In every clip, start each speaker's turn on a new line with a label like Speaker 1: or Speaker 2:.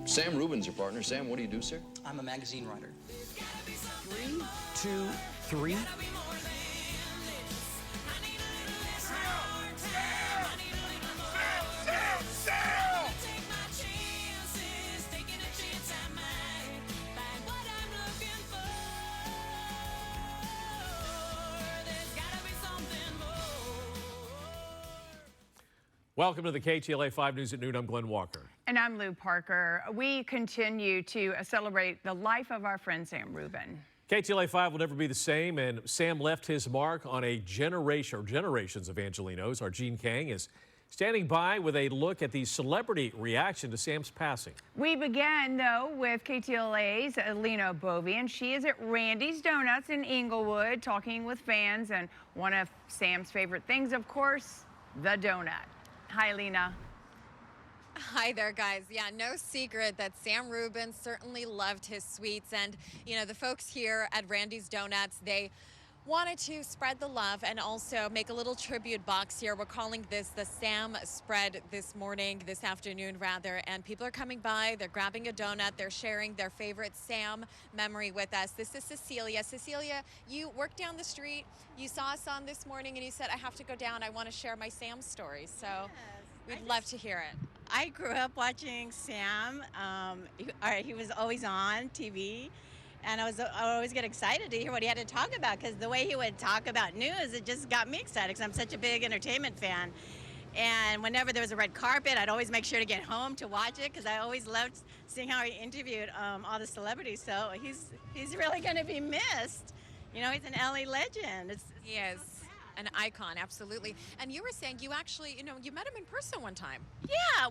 Speaker 1: Sam Rubin's your partner. Sam, what do you do, sir?
Speaker 2: I'm a magazine writer.
Speaker 3: 3, 2, 3.
Speaker 4: Welcome to the KTLA 5 News at Noon. I'm Glenn Walker.
Speaker 5: And I'm Lou Parker. We continue to celebrate the life of our friend Sam Rubin.
Speaker 4: KTLA 5 will never be the same, and Sam left his mark on a generation or generations of Angelenos. Our Gene Kang is standing by with a look at the celebrity reaction to Sam's passing.
Speaker 5: We began, though, with KTLA's Lena Bovian. She is at Randy's Donuts in Inglewood talking with fans, and one of Sam's favorite things, of course, the donut. Hi, Lena.
Speaker 6: Hi there, guys. Yeah, no secret that Sam Rubin certainly loved his sweets. And, you know, the folks here at Randy's Donuts, they wanted to spread the love and also make a little tribute box here. We're calling this the Sam Spread this afternoon rather. And people are coming by, they're grabbing a donut, they're sharing their favorite Sam memory with us. This is Cecilia. Cecilia, you work down the street. You saw us on this morning and you said, I have to go down. I want to share my Sam story. So we'd love to hear it.
Speaker 7: I grew up watching Sam. He was always on TV. And I always get excited to hear what he had to talk about, because the way he would talk about news, it just got me excited because I'm such a big entertainment fan. And whenever there was a red carpet, I'd always make sure to get home to watch it because I always loved seeing how he interviewed all the celebrities. So he's really going to be missed. You know, he's an LA legend.
Speaker 6: He is an icon, absolutely. And you were saying you actually, you met him in person one time.
Speaker 7: Yeah,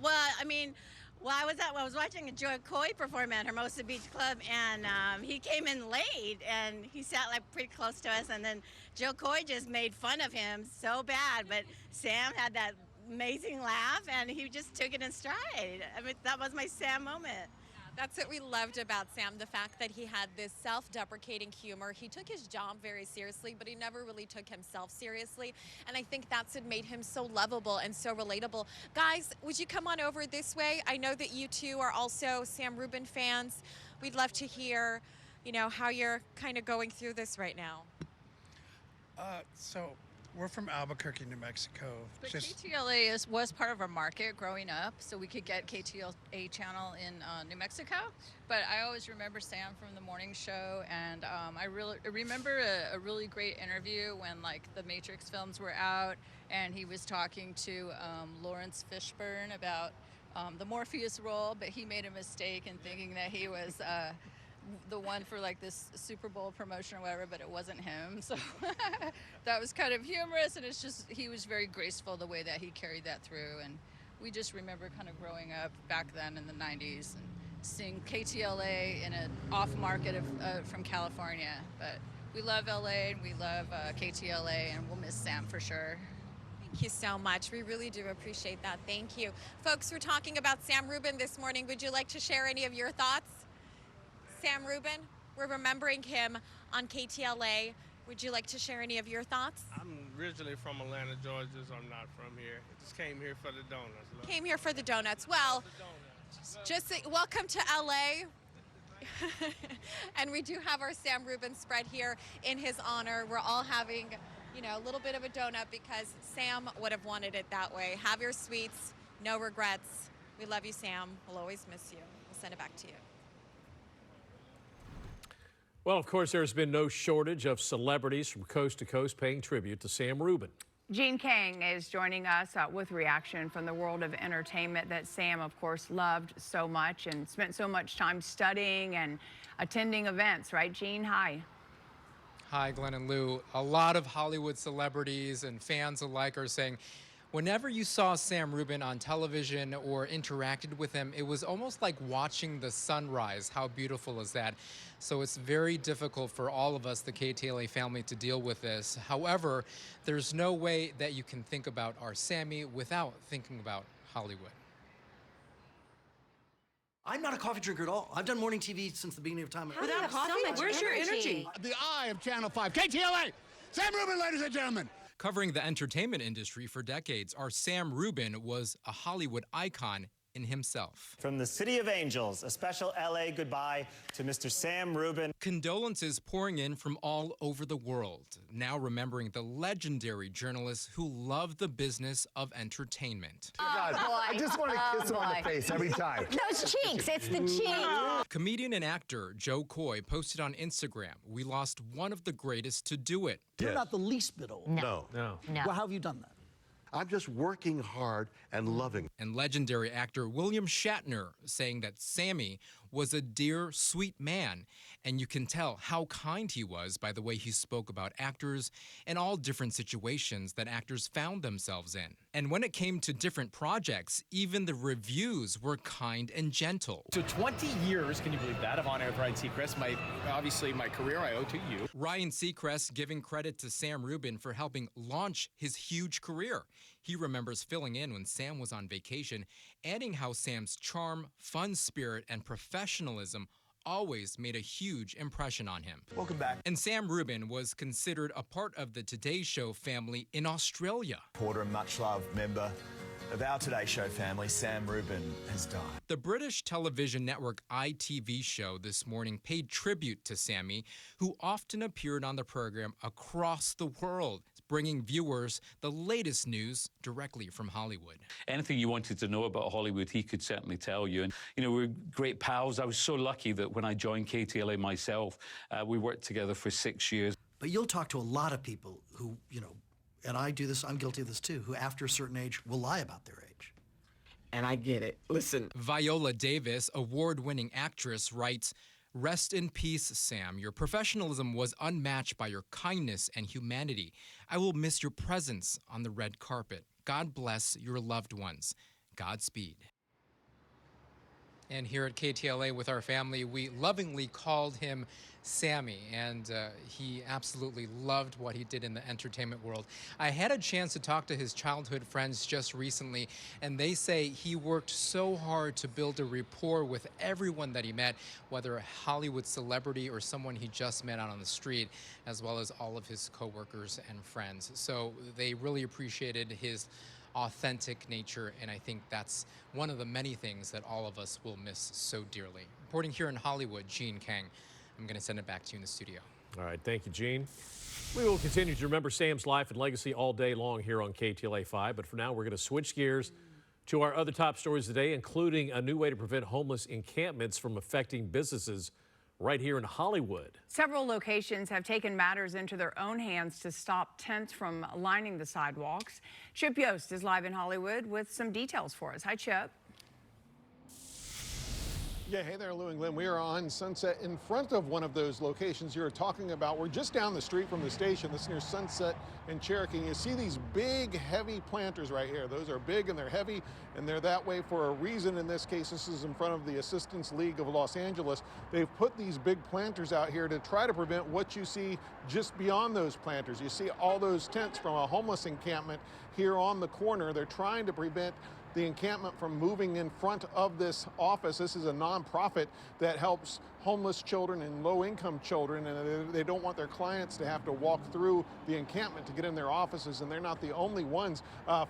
Speaker 7: I was watching a Joy Coy perform at Hermosa Beach Club, and he came in late, and he sat like pretty close to us, and then Joe Coy just made fun of him so bad, but Sam had that amazing laugh, and he just took it in stride. I mean, that was my Sam moment.
Speaker 6: That's what we loved about Sam, the fact that he had this self-deprecating humor. He took his job very seriously, but he never really took himself seriously. And I think that's what made him so lovable and so relatable. Guys, would you come on over this way? I know that you two are also Sam Rubin fans. We'd love to hear, how you're kind of going through this right now.
Speaker 8: So we're from Albuquerque, New Mexico.
Speaker 9: But KTLA was part of our market growing up, so we could get KTLA channel in New Mexico. But I always remember Sam from the morning show, and I remember a really great interview when the Matrix films were out, and he was talking to Lawrence Fishburne about the Morpheus role, but he made a mistake in thinking that he was the one for this Super Bowl promotion or whatever, but it wasn't him. So that was kind of humorous, and he was very graceful the way that he carried that through. And we just remember kind of growing up back then in the 90s and seeing KTLA in an off market from California. But we love LA and we love KTLA, and we'll miss Sam for sure.
Speaker 6: Thank you so much. We really do appreciate that. Thank you. Folks, we're talking about Sam Rubin this morning. Would you like to share any of your thoughts? Sam Rubin, we're remembering him on KTLA. Would you like to share any of your thoughts?
Speaker 10: I'm originally from Atlanta, Georgia, so I'm not from here. I just came here for the donuts.
Speaker 6: Came here for the donuts. Well, welcome to LA. And we do have our Sam Rubin spread here in his honor. We're all having, a little bit of a donut because Sam would have wanted it that way. Have your sweets, no regrets. We love you, Sam. We'll always miss you. We'll send it back to you.
Speaker 4: Well, of course, there's been no shortage of celebrities from coast to coast paying tribute to Sam Rubin.
Speaker 5: Gene Kang is joining us with reaction from the world of entertainment that Sam, of course, loved so much and spent so much time studying and attending events. Right, Gene? Hi.
Speaker 11: Hi, Glenn and Lou. A lot of Hollywood celebrities and fans alike are saying whenever you saw Sam Rubin on television or interacted with him, it was almost like watching the sunrise. How beautiful is that? So it's very difficult for all of us, the KTLA family, to deal with this. However, there's no way that you can think about our Sammy without thinking about Hollywood.
Speaker 3: I'm not a coffee drinker at all. I've done morning TV since the beginning of time.
Speaker 12: Without coffee, where's your energy?
Speaker 13: The eye of Channel 5, KTLA! Sam Rubin, ladies and gentlemen!
Speaker 11: Covering the entertainment industry for decades, our Sam Rubin was a Hollywood icon in himself.
Speaker 2: From the City of Angels, a special LA goodbye to Mr. Sam Rubin.
Speaker 11: Condolences pouring in from all over the world, now remembering the legendary journalist who loved the business of entertainment.
Speaker 13: God, I just want to kiss him on the face every time.
Speaker 12: Those cheeks, it's the cheeks.
Speaker 11: Comedian and actor Joe Coy posted on Instagram, "We lost one of the greatest to do it."
Speaker 3: You're not the least bit old.
Speaker 12: No.
Speaker 4: No.
Speaker 12: No.
Speaker 3: Well, how have you done that?
Speaker 13: I'm just working hard and loving.
Speaker 11: And legendary actor William Shatner saying that Sammy was a dear, sweet man. And you can tell how kind he was by the way he spoke about actors and all different situations that actors found themselves in. And when it came to different projects, even the reviews were kind and gentle.
Speaker 14: So 20 years, can you believe that, of On Air with Ryan Seacrest? Obviously my career I owe to you.
Speaker 11: Ryan Seacrest giving credit to Sam Rubin for helping launch his huge career. He remembers filling in when Sam was on vacation, adding how Sam's charm, fun spirit, and professionalism always made a huge impression on him.
Speaker 14: Welcome back.
Speaker 11: And Sam Rubin was considered a part of the Today Show family in Australia.
Speaker 14: Porter and much loved member of our Today Show family, Sam Rubin, has died.
Speaker 11: The British television network ITV show this morning paid tribute to Sammy, who often appeared on the program across the world, bringing viewers the latest news directly from Hollywood.
Speaker 15: Anything you wanted to know about Hollywood, he could certainly tell you. And, we're great pals. I was so lucky that when I joined KTLA myself, we worked together for 6 years.
Speaker 3: But you'll talk to a lot of people who, and I do this, I'm guilty of this too, who after a certain age will lie about their age.
Speaker 16: And I get it. Listen.
Speaker 11: Viola Davis, award-winning actress, writes, "Rest in peace, Sam. Your professionalism was unmatched by your kindness and humanity. I will miss your presence on the red carpet. God bless your loved ones. Godspeed." And here at KTLA with our family, we lovingly called him Sammy, and he absolutely loved what he did in the entertainment world. I had a chance to talk to his childhood friends just recently, and they say he worked so hard to build a rapport with everyone that he met, whether a Hollywood celebrity or someone he just met out on the street, as well as all of his coworkers and friends. So they really appreciated his authentic nature, and I think that's one of the many things that all of us will miss so dearly. Reporting here in Hollywood, Gene Kang. I'm going to send it back to you in the studio.
Speaker 4: All right, thank you, Gene. We will continue to remember Sam's life and legacy all day long here on KTLA 5, but for now we're going to switch gears to our other top stories today, including a new way to prevent homeless encampments from affecting businesses right here in Hollywood.
Speaker 5: Several locations have taken matters into their own hands to stop tents from lining the sidewalks. Chip Yost is live in Hollywood with some details for us. Hi, Chip.
Speaker 17: Yeah, hey there, Lou and Glenn. We are on Sunset in front of one of those locations you're talking about. We're just down the street from the station. This is near Sunset and Cherokee. You see these big, heavy planters right here. Those are big and they're heavy, and they're that way for a reason. In this case, this is in front of the Assistance League of Los Angeles. They've put these big planters out here to try to prevent what you see just beyond those planters. You see all those tents from a homeless encampment here on the corner. They're trying to prevent the encampment from moving in front of this office. This is a nonprofit that helps homeless children and low-income children, and they don't want their clients to have to walk through the encampment to get in their offices, and they're not the only ones.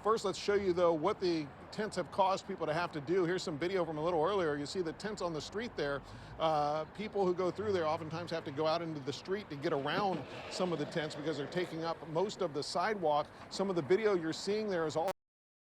Speaker 17: First, let's show you, though, what the tents have caused people to have to do. Here's some video from a little earlier. You see the tents on the street there. People who go through there oftentimes have to go out into the street to get around some of the tents because they're taking up most of the sidewalk. Some of the video you're seeing there is all